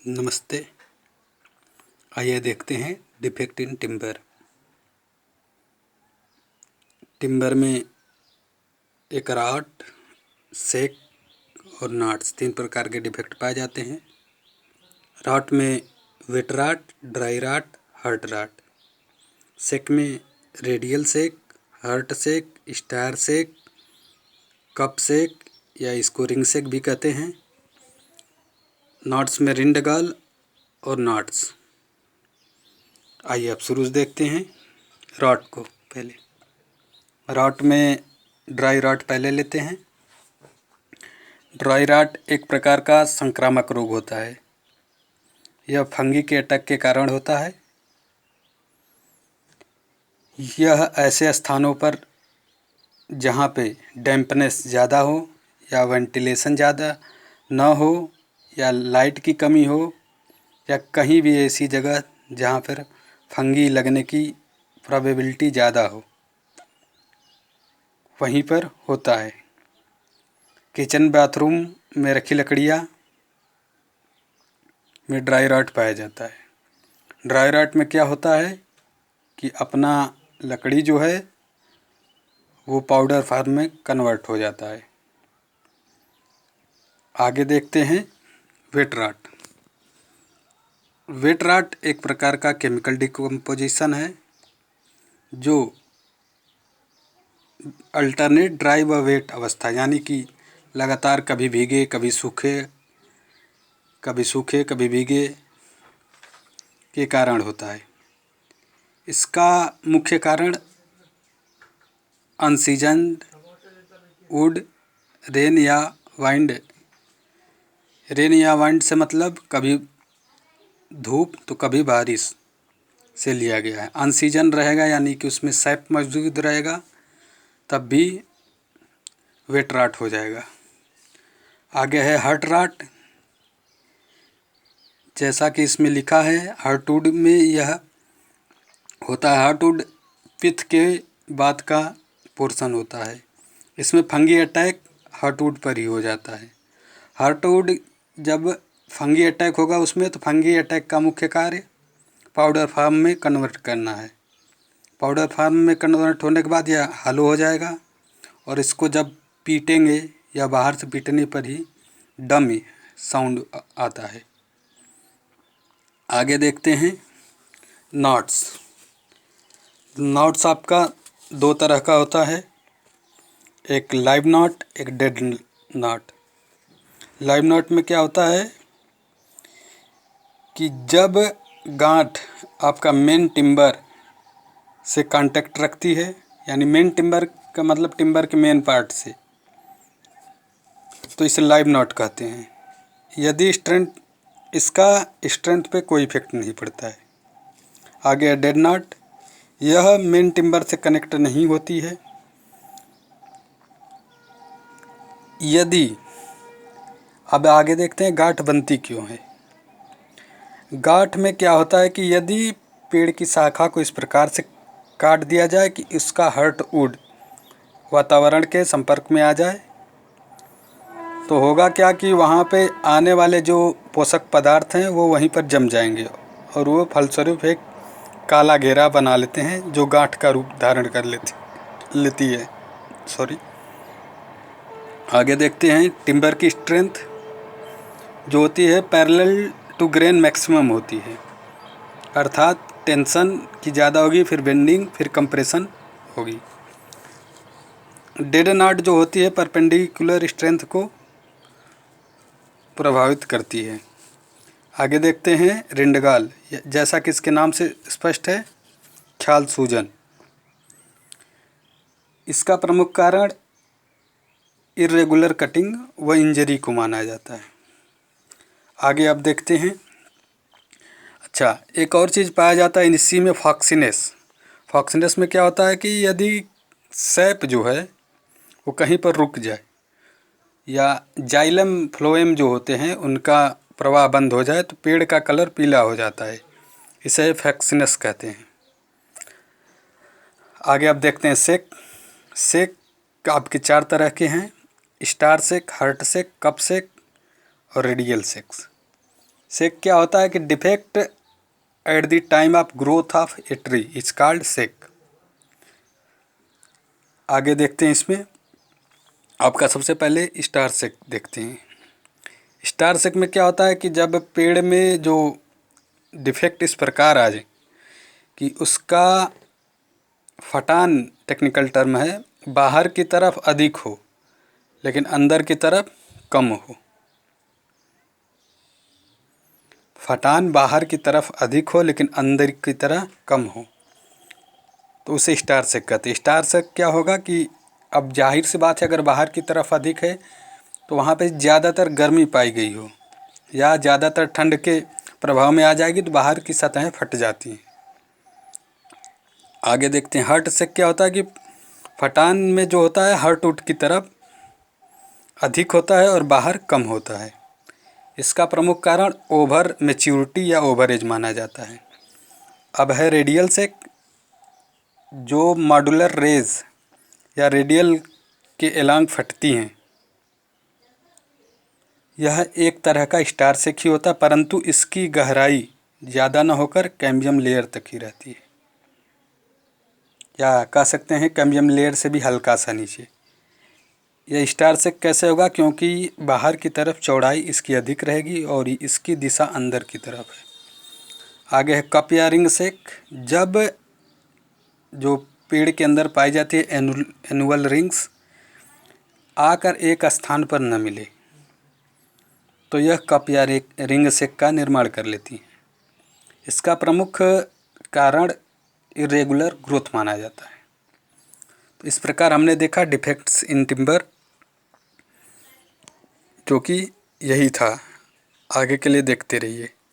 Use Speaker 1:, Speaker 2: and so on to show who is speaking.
Speaker 1: नमस्ते। आइए देखते हैं डिफेक्ट इन टिम्बर। टिम्बर में एक राट, सेक और नाट्स 3 प्रकार के डिफेक्ट पाए जाते हैं। राट में wet rot, dry rot, heart rot. Shake में radial shake, heart shake, star shake, cup shake या इसको रिंग सेक भी कहते हैं। नाट्स में रिंडगाल और नाट्स। आइए अब शुरू से देखते हैं रॉट को। पहले रॉट में ड्राई रॉट पहले लेते हैं। ड्राई रॉट एक प्रकार का संक्रामक रोग होता है। यह फंगी के अटैक के कारण होता है। यह ऐसे स्थानों पर जहाँ पे डैम्पनेस ज़्यादा हो या वेंटिलेशन ज़्यादा न हो या लाइट की कमी हो या कहीं भी ऐसी जगह जहाँ पर फंगी लगने की प्रोबेबिलिटी ज़्यादा हो, वहीं पर होता है। किचन बाथरूम में रखी लकड़ियाँ में ड्राई रॉट पाया जाता है। ड्राई रॉट में क्या होता है कि अपना लकड़ी जो है वो पाउडर फॉर्म में कन्वर्ट हो जाता है। आगे देखते हैं वेट रॉट। वेट रॉट एक प्रकार का केमिकल डिकम्पोजिशन है जो अल्टरनेट ड्राई व वेट अवस्था यानी कि लगातार कभी भीगे कभी सूखे कभी भीगे के कारण होता है। इसका मुख्य कारण अनसीजन्ड वुड, रेन या वाइंड से मतलब कभी धूप तो कभी बारिश से लिया गया है। अनसीजन रहेगा यानी कि उसमें सैप मौजूद रहेगा तब भी वेट रॉट हो जाएगा। आगे है हर्ट रॉट। जैसा कि इसमें लिखा है हार्टवुड में यह होता है। हार्टवुड पित्त के बाद का पोर्शन होता है। इसमें फंगी अटैक हार्टवुड पर ही हो जाता है। हार्टवुड जब फंगी अटैक होगा उसमें तो फंगी अटैक का मुख्य कार्य पाउडर फॉर्म में कन्वर्ट करना है। पाउडर फॉर्म में कन्वर्ट होने के बाद यह हलो हो जाएगा और इसको जब पीटेंगे या बाहर से पीटने पर ही डमी साउंड आता है। आगे देखते हैं नॉट्स। नॉट्स आपका 2 तरह का होता है, एक लाइव नॉट, एक डेड नॉट। लाइव नॉट में क्या होता है कि जब गांठ आपका मेन टिम्बर से कांटेक्ट रखती है, यानी मेन टिम्बर का मतलब टिम्बर के मेन पार्ट से, तो इसे लाइव नॉट कहते हैं। यदि इसका स्ट्रेंथ पे कोई इफेक्ट नहीं पड़ता है। आगे डेड नॉट। यह मेन टिम्बर से कनेक्ट नहीं होती है। यदि अब आगे देखते हैं गांठ बनती क्यों है। गांठ में क्या होता है कि यदि पेड़ की शाखा को इस प्रकार से काट दिया जाए कि इसका हार्टवुड वातावरण के संपर्क में आ जाए तो होगा क्या कि वहाँ पे आने वाले जो पोषक पदार्थ हैं वो वहीं पर जम जाएंगे और वो फलस्वरूप एक काला घेरा बना लेते हैं जो गांठ का रूप धारण कर लेती है। आगे देखते हैं टिम्बर की स्ट्रेंथ जो होती है पैरेलल टू ग्रेन मैक्सिमम होती है, अर्थात टेंशन की ज़्यादा होगी, फिर बेंडिंग, फिर कंप्रेशन होगी। डेड नॉट जो होती है परपेंडिकुलर स्ट्रेंथ को प्रभावित करती है। आगे देखते हैं रिंडगाल। जैसा कि इसके नाम से स्पष्ट है, ख्याल सूजन। इसका प्रमुख कारण इर्रेगुलर कटिंग व इंजरी को माना जाता है। आगे अब देखते हैं। अच्छा, एक और चीज़ पाया जाता है इसी में, फॉक्सीनेस। फॉक्सीनेस में क्या होता है कि यदि सैप जो है वो कहीं पर रुक जाए या जाइलम फ्लोएम जो होते हैं उनका प्रवाह बंद हो जाए तो पेड़ का कलर पीला हो जाता है। इसे फॉक्सीनेस कहते हैं। आगे अब देखते हैं सेक। सेक आपके 4 तरह के हैं, star shake, heart shake, cup shake और रेडियल सेक्स। सेक क्या होता है कि defect at the time of growth of a tree is called shake. आगे देखते हैं इसमें आपका सबसे पहले स्टार सेक देखते हैं। स्टार सेक में क्या होता है कि जब पेड़ में जो डिफेक्ट इस प्रकार आ जाए कि उसका फटान, टेक्निकल टर्म है, बाहर की तरफ अधिक हो लेकिन अंदर की तरफ कम हो। फटान बाहर की तरफ अधिक हो लेकिन अंदर की तरह कम हो तो उसे स्टार सेक कहते हैं। स्टार सेक क्या होगा कि अब जाहिर सी बात है, अगर बाहर की तरफ अधिक है तो वहाँ पे ज़्यादातर गर्मी पाई गई हो या ज़्यादातर ठंड के प्रभाव में आ जाएगी तो बाहर की सतहें फट जाती हैं। आगे देखते हैं हर्ट सेक क्या होता है कि फटान में जो होता है हर्टवुड की तरफ अधिक होता है और बाहर कम होता है। इसका प्रमुख कारण ओवर मैच्योरिटी या ओवर एज माना जाता है। अब है रेडियल सेक, जो मॉड्यूलर रेज या रेडियल के एलांग फटती हैं। यह एक तरह का स्टार सेक ही होता है परंतु इसकी गहराई ज़्यादा न होकर कैम्बियम लेयर तक ही रहती है, या कह सकते हैं कैम्बियम लेयर से भी हल्का सा नीचे। यह स्टार सेक कैसे होगा, क्योंकि बाहर की तरफ चौड़ाई इसकी अधिक रहेगी और इसकी दिशा अंदर की तरफ है। आगे है कप या रिंग सेक, जब जो पेड़ के अंदर पाई जाती है एनुअल रिंग्स आकर एक स्थान पर न मिले तो यह कप या रिंग सेक का निर्माण कर लेती है। इसका प्रमुख कारण इरेगुलर ग्रोथ माना जाता है। तो इस प्रकार हमने देखा डिफेक्ट्स इन टिम्बर, जो कि यही था। आगे के लिए देखते रहिए।